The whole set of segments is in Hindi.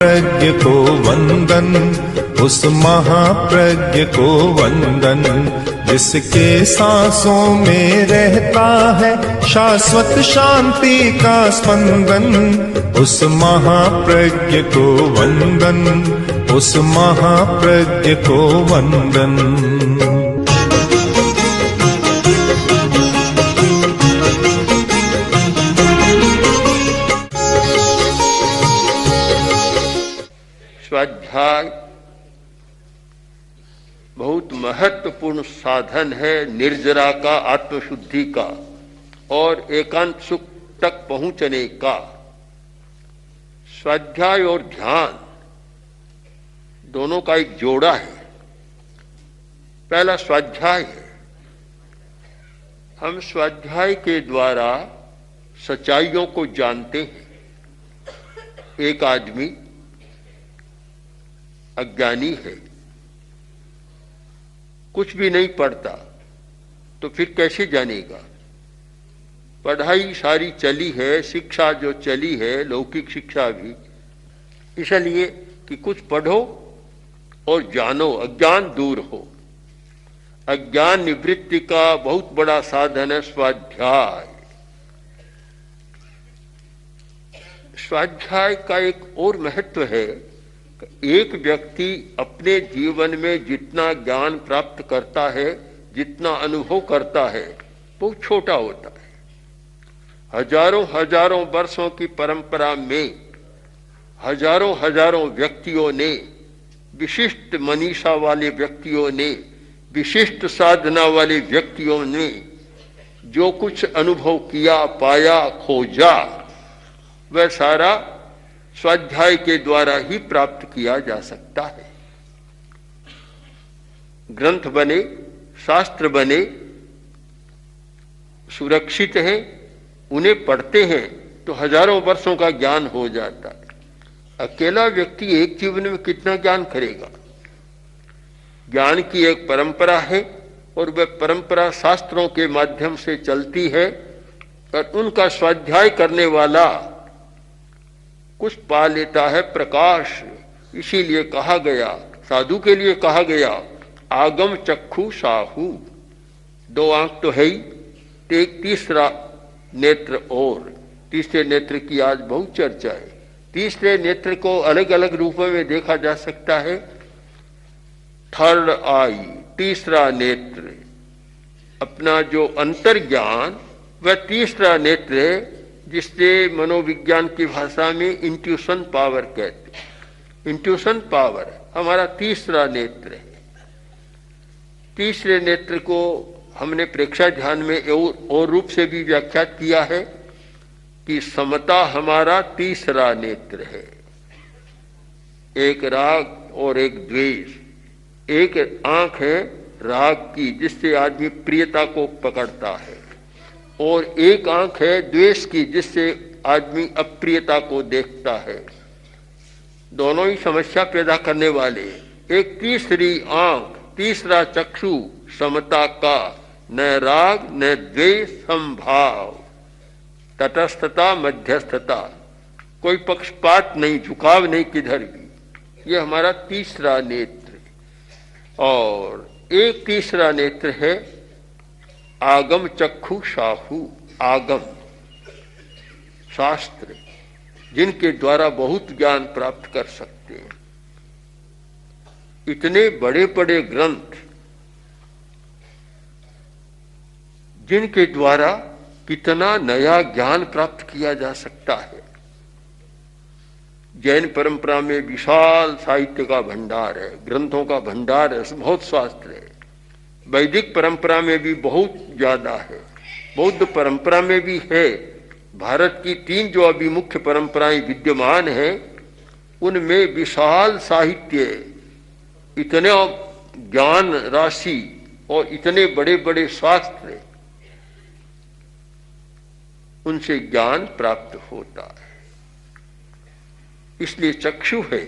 प्रज्ञ को वंदन, उस महाप्रज्ञ को वंदन, जिसके सांसों में रहता है शाश्वत शांति का स्पंदन। उस महाप्रज्ञ को वंदन, उस महाप्रज्ञ को वंदन। स्वाध्याय बहुत महत्वपूर्ण साधन है निर्जरा का, आत्मशुद्धि का और एकांत सुख तक पहुंचने का। स्वाध्याय और ध्यान दोनों का एक जोड़ा है। पहला स्वाध्याय है। हम स्वाध्याय के द्वारा सच्चाइयों को जानते हैं। एक आदमी अज्ञानी है, कुछ भी नहीं पढ़ता, तो फिर कैसे जानेगा? पढ़ाई सारी चली है, शिक्षा जो चली है, लौकिक शिक्षा भी, इसलिए कि कुछ पढ़ो और जानो, अज्ञान दूर हो। अज्ञान निवृत्ति का बहुत बड़ा साधन है स्वाध्याय। स्वाध्याय का एक और महत्व है। एक व्यक्ति अपने जीवन में जितना ज्ञान प्राप्त करता है, जितना अनुभव करता है, बहुत छोटा होता है। हजारों हजारों वर्षों की परंपरा में हजारों हजारों व्यक्तियों ने, विशिष्ट मनीषा वाले व्यक्तियों ने, विशिष्ट साधना वाले व्यक्तियों ने जो कुछ अनुभव किया, पाया, खोजा, वह सारा स्वाध्याय के द्वारा ही प्राप्त किया जा सकता है। ग्रंथ बने, शास्त्र बने, सुरक्षित हैं, उन्हें पढ़ते हैं तो हजारों वर्षों का ज्ञान हो जाता है। अकेला व्यक्ति एक जीवन में कितना ज्ञान करेगा? ज्ञान की एक परंपरा है और वह परंपरा शास्त्रों के माध्यम से चलती है और उनका स्वाध्याय करने वाला कुछ पा लेता है, प्रकाश। इसीलिए कहा गया, साधु के लिए कहा गया, आगम चक्षु साहू। दो आंख तो है ही, एक तीसरा नेत्र और। तीसरे नेत्र की आज बहुत चर्चा है। तीसरे नेत्र को अलग अलग रूपों में देखा जा सकता है। थर्ड आई, तीसरा नेत्र, अपना जो अंतर्ज्ञान, वह तीसरा नेत्र है, जिससे मनोविज्ञान की भाषा में इंट्यूशन पावर कहते हैं। इंट्यूशन पावर हमारा तीसरा नेत्र है। तीसरे नेत्र को हमने प्रेक्षा ध्यान में और रूप से भी व्याख्यात किया है कि समता हमारा तीसरा नेत्र है। एक राग और एक द्वेष। एक आंख है राग की, जिससे आदमी प्रियता को पकड़ता है, और एक आंख है द्वेष की, जिससे आदमी अप्रियता को देखता है। दोनों ही समस्या पैदा करने वाले। एक तीसरी आंख, तीसरा चक्षु समता का, न राग न द्वेष, संभाव, तटस्थता, मध्यस्थता, कोई पक्षपात नहीं, झुकाव नहीं किधर भी। यह हमारा तीसरा नेत्र। और एक तीसरा नेत्र है आगम चक्षु साहू। आगम शास्त्र, जिनके द्वारा बहुत ज्ञान प्राप्त कर सकते हैं। इतने बड़े बड़े ग्रंथ, जिनके द्वारा कितना नया ज्ञान प्राप्त किया जा सकता है। जैन परंपरा में विशाल साहित्य का भंडार है, ग्रंथों का भंडार है, बहुत शास्त्र है। वैदिक परंपरा में भी बहुत ज्यादा है, बौद्ध परंपरा में भी है। भारत की 3 जो अभी मुख्य परंपराएं विद्यमान हैं, उनमें विशाल साहित्य, इतने ज्ञान राशि और इतने बड़े बड़े शास्त्र, उनसे ज्ञान प्राप्त होता है। इसलिए चक्षु है।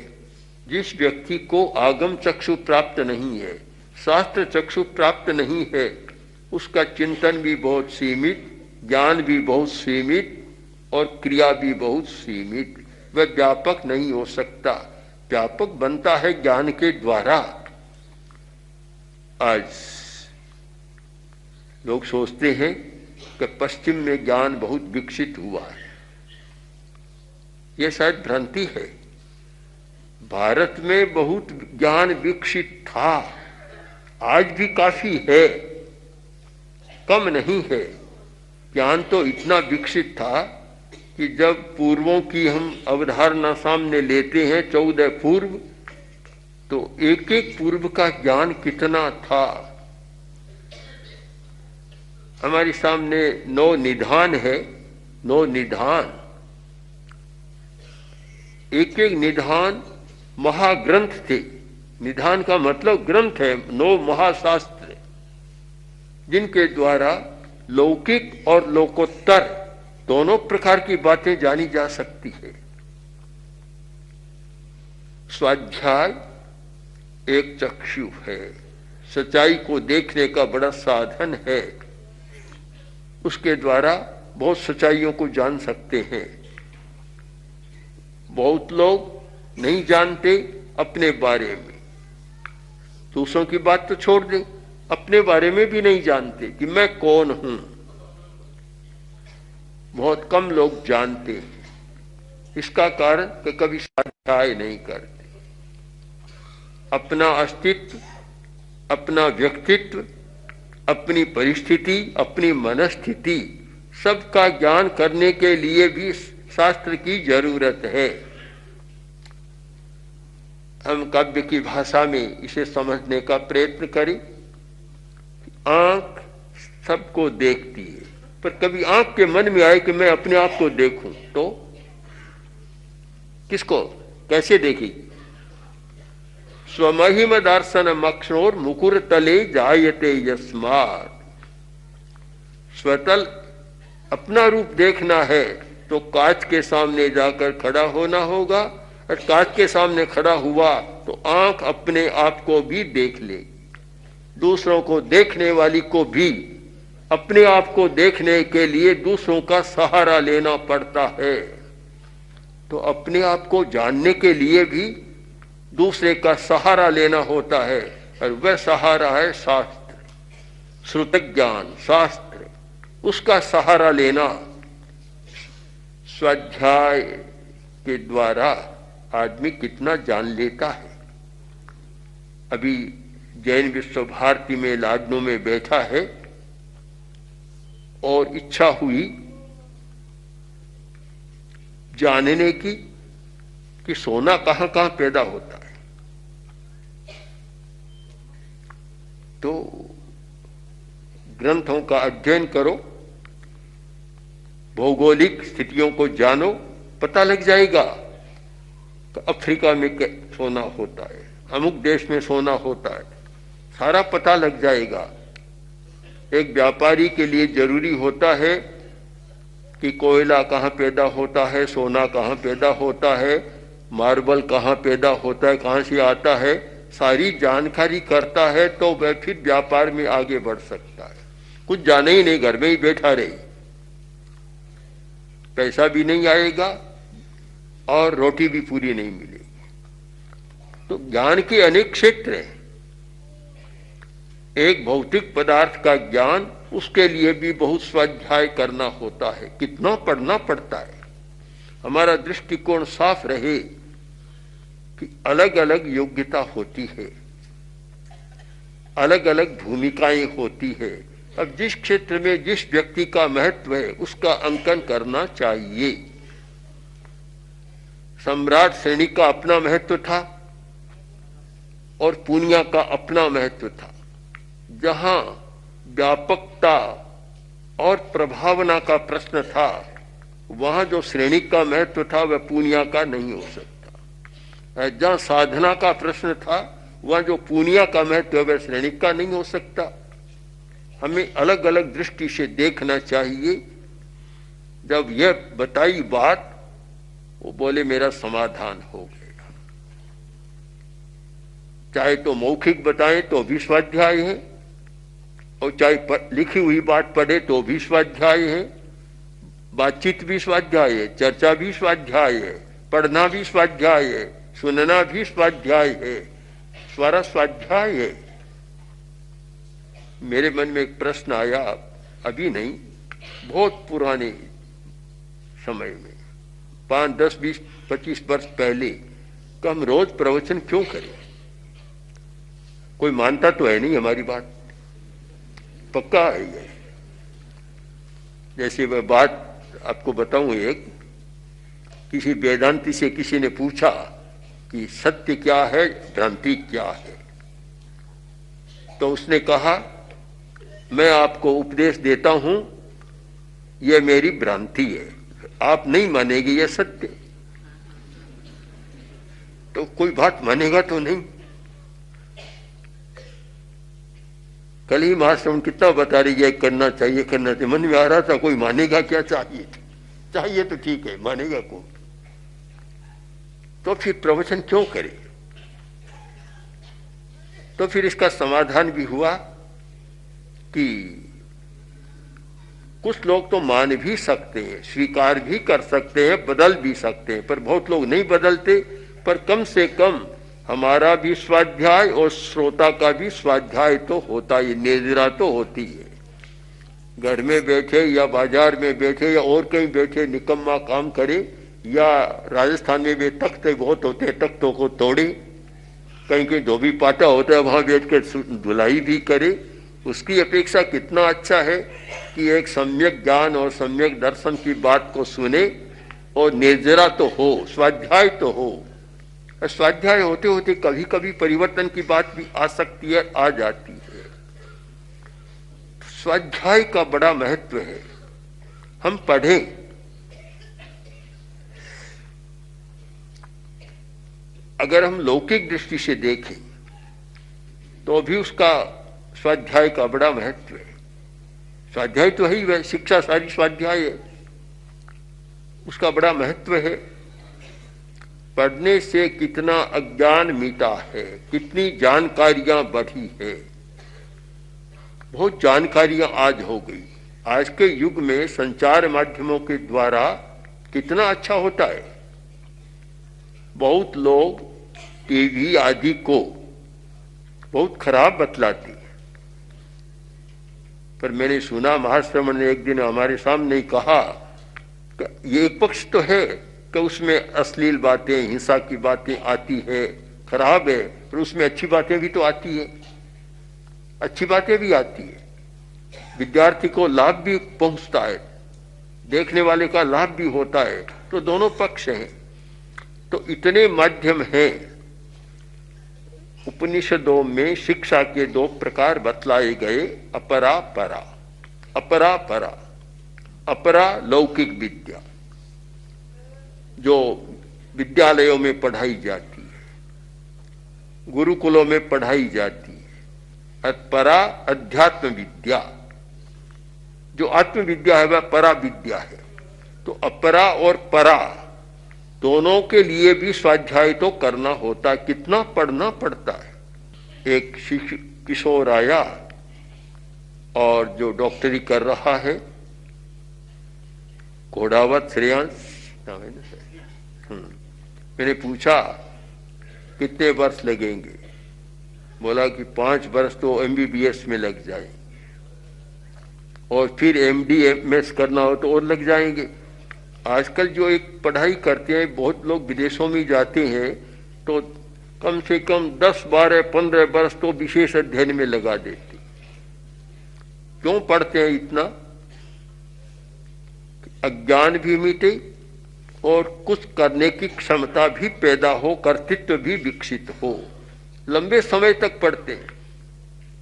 जिस व्यक्ति को आगम चक्षु प्राप्त नहीं है, शास्त्र चक्षु प्राप्त नहीं है, उसका चिंतन भी बहुत सीमित, ज्ञान भी बहुत सीमित और क्रिया भी बहुत सीमित। वह व्यापक नहीं हो सकता। व्यापक बनता है ज्ञान के द्वारा। आज लोग सोचते हैं कि पश्चिम में ज्ञान बहुत विकसित हुआ है। यह शायद भ्रांति है। भारत में बहुत ज्ञान विकसित था, आज भी काफी है, कम नहीं है। ज्ञान तो इतना विकसित था कि जब पूर्वों की हम अवधारणा सामने लेते हैं 14 पूर्व, तो एक एक पूर्व का ज्ञान कितना था। हमारे सामने 9 निधान है, 9 निधान, एक एक निधान महाग्रंथ थे। निधान का मतलब ग्रंथ है, 9 महाशास्त्र जिनके द्वारा लौकिक और लोकोत्तर दोनों प्रकार की बातें जानी जा सकती है। स्वाध्याय एक चक्षु है, सच्चाई को देखने का बड़ा साधन है। उसके द्वारा बहुत सच्चाइयों को जान सकते हैं। बहुत लोग नहीं जानते अपने बारे में, दूसरों की बात तो छोड़ दें, अपने बारे में भी नहीं जानते कि मैं कौन हूं। बहुत कम लोग जानते हैं। इसका कारण कि कभी स्वाध्याय नहीं करते। अपना अस्तित्व, अपना व्यक्तित्व, अपनी परिस्थिति, अपनी मनस्थिति, सबका ज्ञान करने के लिए भी शास्त्र की जरूरत है। हम काव्य की भाषा में इसे समझने का प्रयत्न करें। आंख सबको देखती है, पर कभी आंख के मन में आए कि मैं अपने आप को देखूं, तो किसको कैसे देखेगी? स्वमहिम दर्शन मक्षोर मुकुर तले जायते यस्मात्। स्वतल अपना रूप देखना है तो कांच के सामने जाकर खड़ा होना होगा, और कांच के सामने खड़ा हुआ तो आंख अपने आप को भी देख ले। दूसरों को देखने वाली को भी अपने आप को देखने के लिए दूसरों का सहारा लेना पड़ता है। तो अपने आप को जानने के लिए भी दूसरे का सहारा लेना होता है, और वह सहारा है शास्त्र, श्रुत ज्ञान, शास्त्र। उसका सहारा लेना स्वाध्याय के द्वारा आदमी कितना जान लेता है। अभी जैन विश्व भारती में लाडनू में बैठा है और इच्छा हुई जानने की कि सोना कहां कहां पैदा होता है। तो ग्रंथों का अध्ययन करो, भौगोलिक स्थितियों को जानो, पता लग जाएगा कि अफ्रीका में सोना होता है, अमुक देश में सोना होता है, सारा पता लग जाएगा। एक व्यापारी के लिए जरूरी होता है कि कोयला कहाँ पैदा होता है, सोना कहाँ पैदा होता है, मार्बल कहाँ पैदा होता है, कहाँ से आता है, सारी जानकारी करता है तो वह फिर व्यापार में आगे बढ़ सकता है। कुछ जाने ही नहीं, घर में ही बैठा रहे, पैसा भी नहीं आएगा और रोटी भी पूरी नहीं मिलेगी। तो ज्ञान के अनेक क्षेत्र हैं। एक भौतिक पदार्थ का ज्ञान, उसके लिए भी बहुत स्वाध्याय करना होता है, कितना पढ़ना पड़ता है। हमारा दृष्टिकोण साफ रहे कि अलग अलग योग्यता होती है, अलग अलग भूमिकाएं होती है। अब जिस क्षेत्र में जिस व्यक्ति का महत्व है उसका अंकन करना चाहिए। सम्राट श्रेणी का अपना महत्व था और पूनिया का अपना महत्व था। जहां व्यापकता और प्रभावना का प्रश्न था, वहां जो श्रेणी का महत्व था वह पूनिया का नहीं हो सकता। जहां साधना का प्रश्न था, वहां जो पूनिया का महत्व है वह श्रेणी का नहीं हो सकता। हमें अलग अलग दृष्टि से देखना चाहिए। जब यह बताई बात, वो बोले मेरा समाधान हो गया। चाहे तो मौखिक बताएं तो भी स्वाध्याय है, और चाहे लिखी हुई बात पढ़े तो भी स्वाध्याय है, बातचीत भी स्वाध्याय है, चर्चा भी स्वाध्याय है, पढ़ना भी स्वाध्याय है, सुनना भी स्वाध्याय है, स्वर स्वाध्याय है। मेरे मन में एक प्रश्न आया, अभी नहीं, बहुत पुराने समय में, 5, 10, 20, 25 वर्ष पहले, कि हम रोज प्रवचन क्यों करें? कोई मानता तो है नहीं हमारी बात, पक्का है ये। जैसे वह बात आपको बताऊं, एक किसी वेदांती से किसी ने पूछा कि सत्य क्या है, भ्रांति क्या है, तो उसने कहा मैं आपको उपदेश देता हूं, यह मेरी भ्रांति है, आप नहीं मानेंगे यह सत्य, तो कोई बात मानेगा तो नहीं। कल ही महाश्रवण कितना बता रही है, करना चाहिए करना चाहिए, मन में आ रहा था कोई मानेगा क्या? चाहिए तो ठीक है, मानेगा कौन? तो फिर प्रवचन क्यों करे? तो फिर इसका समाधान भी हुआ कि कुछ लोग तो मान भी सकते हैं, स्वीकार भी कर सकते हैं, बदल भी सकते हैं, पर बहुत लोग नहीं बदलते। पर कम से कम हमारा भी स्वाध्याय और श्रोता का भी स्वाध्याय तो होता ही, निर्जरा तो होती है। घर में बैठे या बाजार में बैठे या और कहीं बैठे निकम्मा काम करे, या राजस्थान में भी तख्ते बहुत होते हैं, तख्तों को तोड़े, कहीं कहीं धोबी पाटा होता है वहां बैठ कर धुलाई भी करे, उसकी अपेक्षा कितना अच्छा है कि एक सम्यक ज्ञान और सम्यक दर्शन की बात को सुने और निर्जरा तो हो, स्वाध्याय तो हो। स्वाध्याय होते होते कभी कभी परिवर्तन की बात भी आ सकती है, आ जाती है। स्वाध्याय का बड़ा महत्व है। हम पढ़ें, अगर हम लौकिक दृष्टि से देखें तो भी उसका स्वाध्याय का बड़ा महत्व है। स्वाध्याय तो है ही, वह शिक्षा सारी स्वाध्याय है, उसका बड़ा महत्व है। पढ़ने से कितना अज्ञान मिटा है, कितनी जानकारियां बढ़ी है। बहुत जानकारियां आज हो गई। आज के युग में संचार माध्यमों के द्वारा कितना अच्छा होता है। बहुत लोग टीवी आदि को बहुत खराब बतलाते हैं, पर मैंने सुना महाश्रवण ने एक दिन हमारे सामने ही कहा कि ये एक पक्ष तो है कि उसमें अश्लील बातें, हिंसा की बातें आती है, खराब है, पर उसमें अच्छी बातें भी तो आती है, अच्छी बातें भी आती है, विद्यार्थी को लाभ भी पहुंचता है, देखने वाले का लाभ भी होता है। तो दोनों पक्ष हैं। तो इतने माध्यम हैं। उपनिषदों में शिक्षा के 2 प्रकार बतलाए गए, अपरा परा। अपरा परा, अपरा लौकिक विद्या जो विद्यालयों में पढ़ाई जाती है, गुरुकुलों में पढ़ाई जाती है। परा अध्यात्म विद्या, जो आत्म विद्या है वह परा विद्या है। तो अपरा और परा दोनों के लिए भी स्वाध्याय तो करना होता है। कितना पढ़ना पड़ता है। एक किशोर आया और जो डॉक्टरी कर रहा है, घोड़ावत श्रेयांश नाम है ना। मैंने पूछा कितने वर्ष लगेंगे? बोला कि 5 वर्ष तो एमबीबीएस में लग जाए, और फिर एमडी एमएस करना हो तो और लग जाएंगे। आजकल जो एक पढ़ाई करते हैं, बहुत लोग विदेशों में जाते हैं, तो कम से कम 10, 12, 15 वर्ष तो विशेष अध्ययन में लगा देते। क्यों पढ़ते हैं इतना? अज्ञान भी मिटे और कुछ करने की क्षमता भी पैदा हो, कर्तृत्व भी विकसित हो। लंबे समय तक पढ़ते हैं,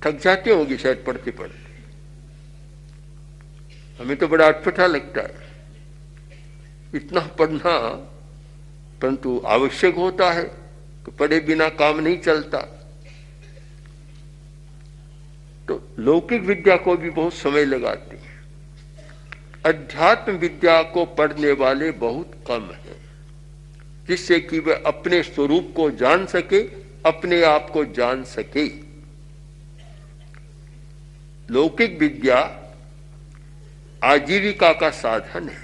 थक जाते होंगे शायद पढ़ते पढ़ते। हमें तो बड़ा अटपटा लगता है इतना पढ़ना, परंतु आवश्यक होता है कि पढ़े बिना काम नहीं चलता। तो लौकिक विद्या को भी बहुत समय लगाते हैं। अध्यात्म विद्या को पढ़ने वाले बहुत कम हैं, जिससे कि वह अपने स्वरूप को जान सके, अपने आप को जान सके। लौकिक विद्या आजीविका का साधन है,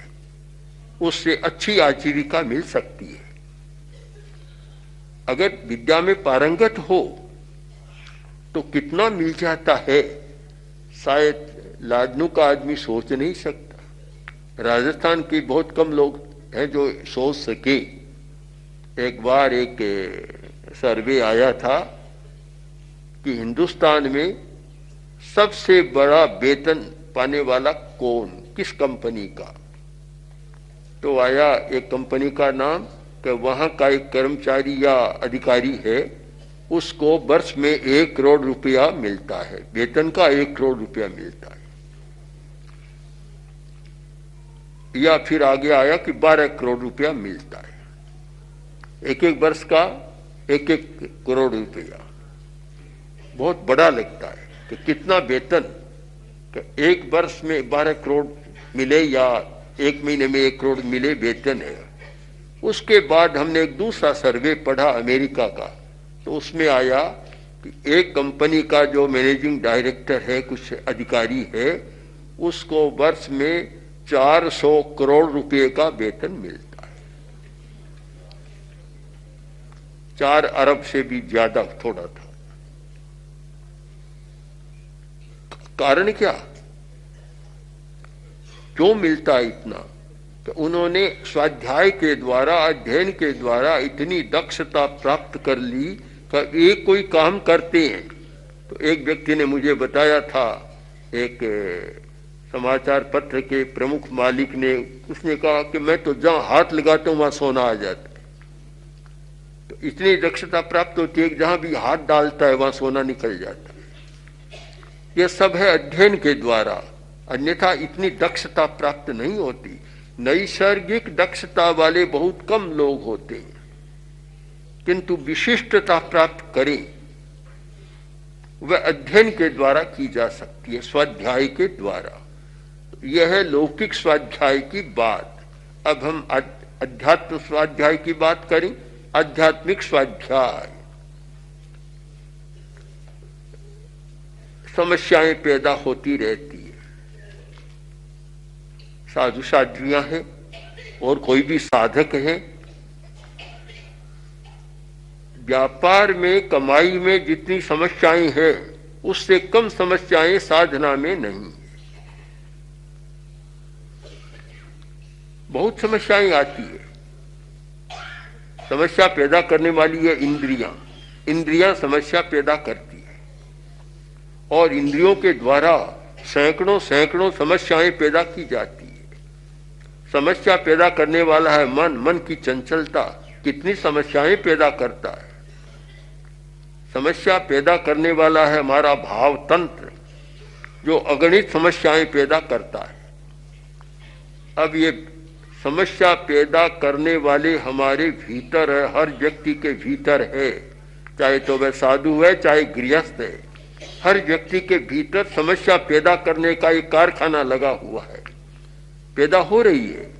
उससे अच्छी आजीविका मिल सकती है। अगर विद्या में पारंगत हो तो कितना मिल जाता है, शायद लाडनू का आदमी सोच नहीं सकता। राजस्थान के बहुत कम लोग हैं जो सोच सके। एक बार एक सर्वे आया था कि हिंदुस्तान में सबसे बड़ा वेतन पाने वाला कौन, किस कंपनी का। तो आया एक कंपनी का नाम कि वहां का एक कर्मचारी या अधिकारी है, उसको वर्ष में 1 करोड़ रुपया मिलता है, वेतन का 1 करोड़ रुपया मिलता है। या फिर आगे आया कि 12 करोड़ रुपया मिलता है, एक एक वर्ष का 1-1 करोड़ रुपया। बहुत बड़ा लगता है कि कितना वेतन, कि एक वर्ष में 12 करोड़ मिले या एक महीने में 1 करोड़ मिले, वेतन है। उसके बाद हमने एक दूसरा सर्वे पढ़ा अमेरिका का, तो उसमें आया कि एक कंपनी का जो मैनेजिंग डायरेक्टर है, कुछ अधिकारी है, उसको वर्ष में 400 करोड़ रुपए का वेतन मिलता है। 4 अरब से भी ज्यादा थोड़ा था। कारण क्या, क्यों मिलता है इतना? तो उन्होंने स्वाध्याय के द्वारा, अध्ययन के द्वारा इतनी दक्षता प्राप्त कर ली कि एक कोई काम करते हैं। तो एक व्यक्ति ने मुझे बताया था, एक समाचार पत्र के प्रमुख मालिक ने, उसने कहा कि मैं तो जहां हाथ लगाता हूं वहां सोना आ जाता है। तो इतनी दक्षता प्राप्त होती है कि जहां भी हाथ डालता है वहां सोना निकल जाता है। यह सब है अध्ययन के द्वारा, अन्यथा इतनी दक्षता प्राप्त नहीं होती। नैसर्गिक दक्षता वाले बहुत कम लोग होते हैं, किंतु विशिष्टता प्राप्त करें वह अध्ययन के द्वारा की जा सकती है, स्वाध्याय के द्वारा। यह है लौकिक स्वाध्याय की बात। अब हम अध्यात्म स्वाध्याय की बात करें। आध्यात्मिक स्वाध्याय, समस्याएं पैदा होती रहती है। साधु साध्वियां हैं और कोई भी साधक है, व्यापार में, कमाई में जितनी समस्याएं हैं उससे कम समस्याएं साधना में नहीं है। बहुत समस्याएं आती है। समस्या पैदा करने वाली है इंद्रियां। इंद्रियां समस्या पैदा करती है और इंद्रियों के द्वारा सैकड़ों सैकड़ों समस्याएं पैदा की जाती है। समस्या पैदा करने वाला है मन। मन की चंचलता कितनी समस्याएं पैदा करता है। समस्या पैदा करने वाला है हमारा भाव तंत्र, जो अगणित समस्याएं पैदा करता है। अब ये समस्या पैदा करने वाले हमारे भीतर है, हर व्यक्ति के भीतर है, चाहे तो वह साधु है चाहे गृहस्थ है। हर व्यक्ति के भीतर समस्या पैदा करने का एक कारखाना लगा हुआ है, पैदा हो रही है।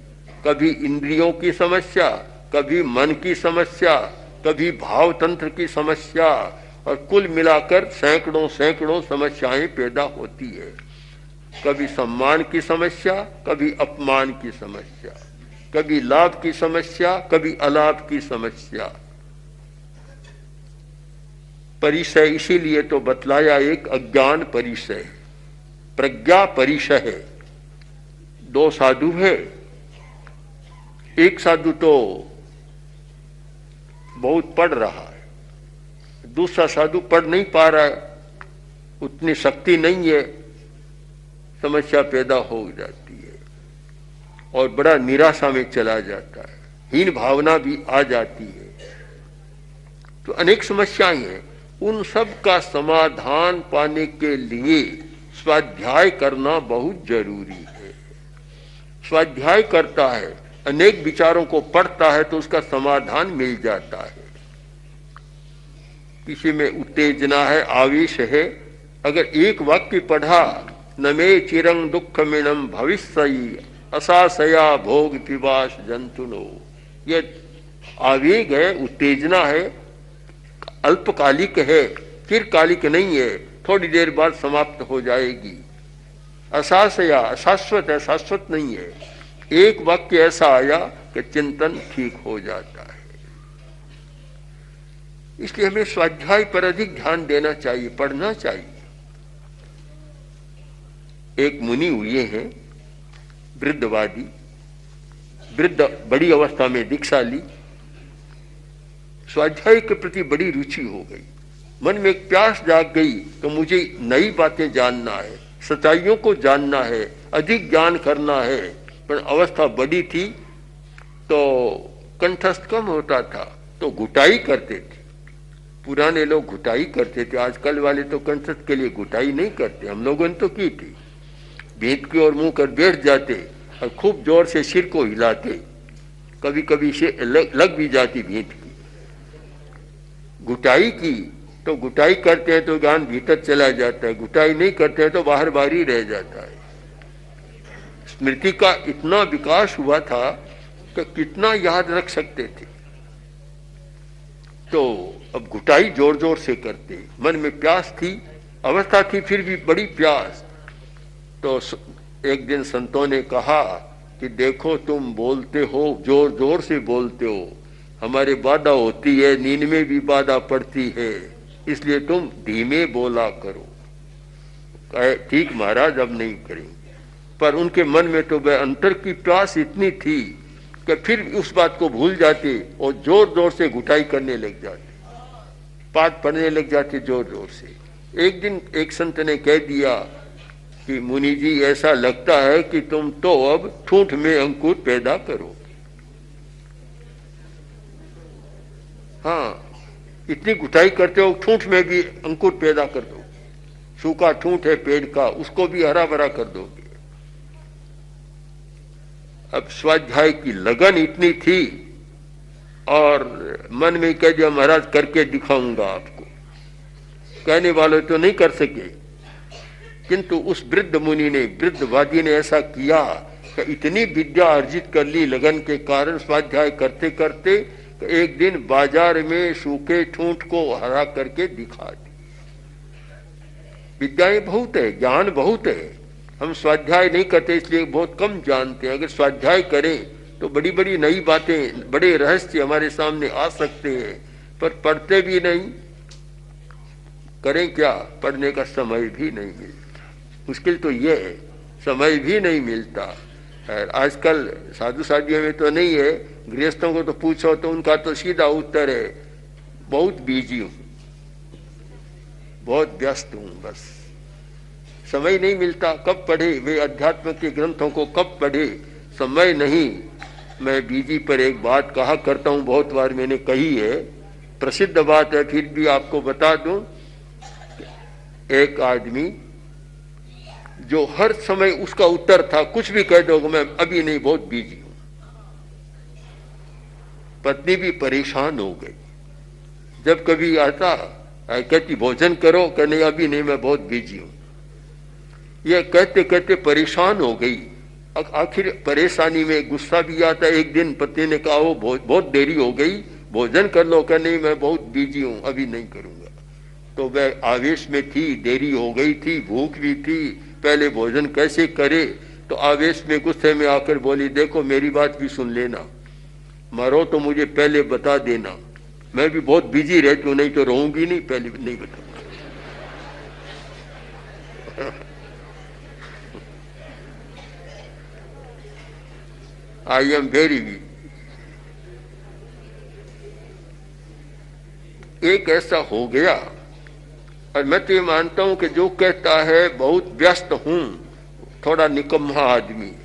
कभी इंद्रियों की समस्या, कभी मन की समस्या, कभी भाव तंत्र की समस्या, और कुल मिलाकर सैकड़ों सैकड़ों समस्याएं पैदा होती है। कभी सम्मान की समस्या, कभी अपमान की समस्या, कभी लाभ की समस्या, कभी अलाभ की समस्या। परिचय इसीलिए तो बतलाया, एक अज्ञान परिचय, प्रज्ञा परिचय है। 2 साधु है, एक साधु तो बहुत पढ़ रहा है, दूसरा साधु पढ़ नहीं पा रहा है, उतनी शक्ति नहीं है, समस्या पैदा हो जाती है और बड़ा निराशा में चला जाता है, हीन भावना भी आ जाती है। तो अनेक समस्याएं हैं। उन सब का समाधान पाने के लिए स्वाध्याय करना बहुत जरूरी है। स्वाध्याय करता है, अनेक विचारों को पढ़ता है तो उसका समाधान मिल जाता है। किसी में उत्तेजना है, आवेश है, अगर एक वाक्य पढ़ा, न मे चिरं दुःखमिनं भविष्यति असासया भोग पिपास जंतुनो, ये आवेग है, उत्तेजना है, अल्पकालिक है, चिरकालिक नहीं है, थोड़ी देर बाद समाप्त हो जाएगी। असासया, अशाश्वत है, शाश्वत नहीं है। एक वाक्य ऐसा आया कि चिंतन ठीक हो जाता है। इसलिए हमें स्वाध्याय पर अधिक ध्यान देना चाहिए, पढ़ना चाहिए। एक मुनि हुए हैं वृद्धवादी, वृद्ध बड़ी अवस्था में दीक्षा ली, स्वाध्याय के प्रति बड़ी रुचि हो गई, मन में एक प्यास जाग गई तो मुझे नई बातें जानना है, सच्चाइयों को जानना है, अधिक ज्ञान करना है। पर अवस्था बड़ी थी तो कंठस्थ कम होता था, तो घुटाई करते थे। पुराने लोग घुटाई करते थे, आजकल वाले तो कंठस्थ के लिए घुटाई नहीं करते। हम लोगों ने तो की थी, भीत की ओर मुंह कर बैठ जाते और खूब जोर से सिर को हिलाते, कभी कभी से लग भी जाती भीत की। घुटाई की तो घुटाई करते हैं तो ज्ञान भीतर चला जाता है, घुटाई नहीं करते हैं तो बाहर बाहर ही रह जाता है। स्मृति का इतना विकास हुआ था कि कितना याद रख सकते थे। तो अब घुटाई जोर जोर से करते, मन में प्यास थी, अवस्था थी फिर भी बड़ी प्यास। तो एक दिन संतों ने कहा कि देखो तुम बोलते हो, जोर जोर से बोलते हो, हमारे बाधा होती है, नींद में भी बाधा पड़ती है, इसलिए तुम धीमे बोला करो। ठीक महाराज, अब नहीं करेंगे। पर उनके मन में तो वह अंतर की प्यास इतनी थी कि फिर उस बात को भूल जाते और जोर जोर से घुटाई करने लग जाते, पाठ पढ़ने लग जाते जोर जोर से। एक दिन एक संत ने कह दिया कि मुनि जी, ऐसा लगता है कि तुम तो अब ठूंठ में अंकुर पैदा करो। हाँ, इतनी घुटाई करते हो, ठूंठ में भी अंकुर पैदा कर दो। सूखा ठूंठ है पेड़ का, उसको भी हरा भरा कर दोगे। अब स्वाध्याय की लगन इतनी थी और मन में कह दिया महाराज करके दिखाऊंगा आपको। कहने वाले तो नहीं कर सके, किंतु उस वृद्ध मुनि ने, वृद्धवादी ने ऐसा किया कि इतनी विद्या अर्जित कर ली लगन के कारण, स्वाध्याय करते करते एक दिन बाजार में सूखे ठूंठ को हरा करके दिखा दी। विद्याएं बहुत है, ज्ञान बहुत है, हम स्वाध्याय नहीं करते इसलिए बहुत कम जानते हैं। अगर स्वाध्याय करें तो बड़ी बड़ी नई बातें, बड़े रहस्य हमारे सामने आ सकते हैं, पर पढ़ते भी नहीं। करें क्या, पढ़ने का समय भी नहीं मिलता। मुश्किल तो ये है, समय भी नहीं मिलता। आजकल साधु साधियों में तो नहीं है, गृहस्थों को तो पूछो तो उनका तो सीधा उत्तर है बहुत बिजी हूं, बहुत व्यस्त हूं, बस समय नहीं मिलता। कब पढ़े वे अध्यात्म के ग्रंथों को, कब पढ़े, समय नहीं। मैं बीजी पर एक बात कहा करता हूं, बहुत बार मैंने कही है, प्रसिद्ध बात है, फिर भी आपको बता दूं। एक आदमी जो हर समय उसका उत्तर था, कुछ भी कह दो मैं अभी नहीं, बहुत बिजी हूं। पत्नी भी परेशान हो गई, जब कभी आता कहती भोजन करो, कहने अभी नहीं मैं बहुत बिजी हूं। यह कहते कहते परेशान हो गई। आखिर परेशानी में गुस्सा भी आता। एक दिन पति ने कहा वो बहुत देरी हो गई, भोजन कर लो। कह नहीं मैं बहुत बिजी हूं, अभी नहीं करूंगा। तो वह आवेश में थी, देरी हो गई थी, भूख भी थी, पहले भोजन कैसे करे। तो आवेश में गुस्से में आकर बोली देखो मेरी बात भी सुन लेना, मरो तो मुझे पहले बता देना, मैं भी बहुत बिजी रहती हूँ, नहीं तो रहूंगी नहीं, पहले नहीं बताऊंगा। I am very weak. एक ऐसा हो गया। और मैं तो ये मानता हूं कि जो कहता है बहुत व्यस्त हूं, थोड़ा निकम्मा आदमी है।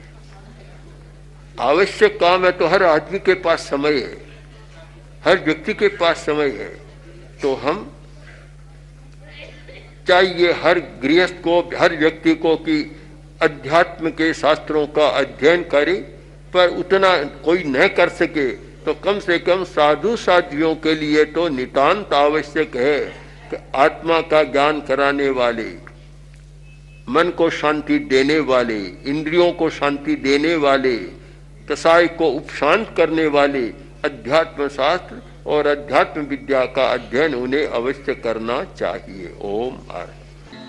आवश्यक काम है तो हर आदमी के पास समय है, हर व्यक्ति के पास समय है। तो हम चाहिए हर गृहस्थ को, हर व्यक्ति को कि अध्यात्म के शास्त्रों का अध्ययन करे। पर उतना कोई न कर सके तो कम से कम साधु साध्वियों के लिए तो नितांत आवश्यक है कि आत्मा का ज्ञान कराने वाले, मन को शांति देने वाले, इंद्रियों को शांति देने वाले, कसाय को उपशांत करने वाले अध्यात्म शास्त्र और अध्यात्म विद्या का अध्ययन उन्हें अवश्य करना चाहिए। ओम आर।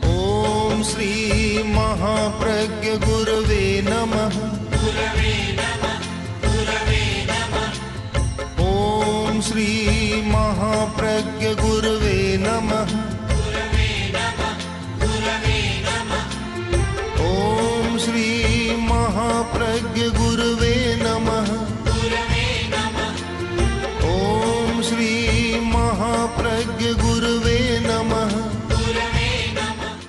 ओम श्री महाप्रज्ञ गुरवे नमः। ओम श्री महाप्रज्ञ गुरवे नमः। ओम श्री महाप्रज्ञ गुरवे नमः। ओम श्री महाप्रज्ञ गुरवे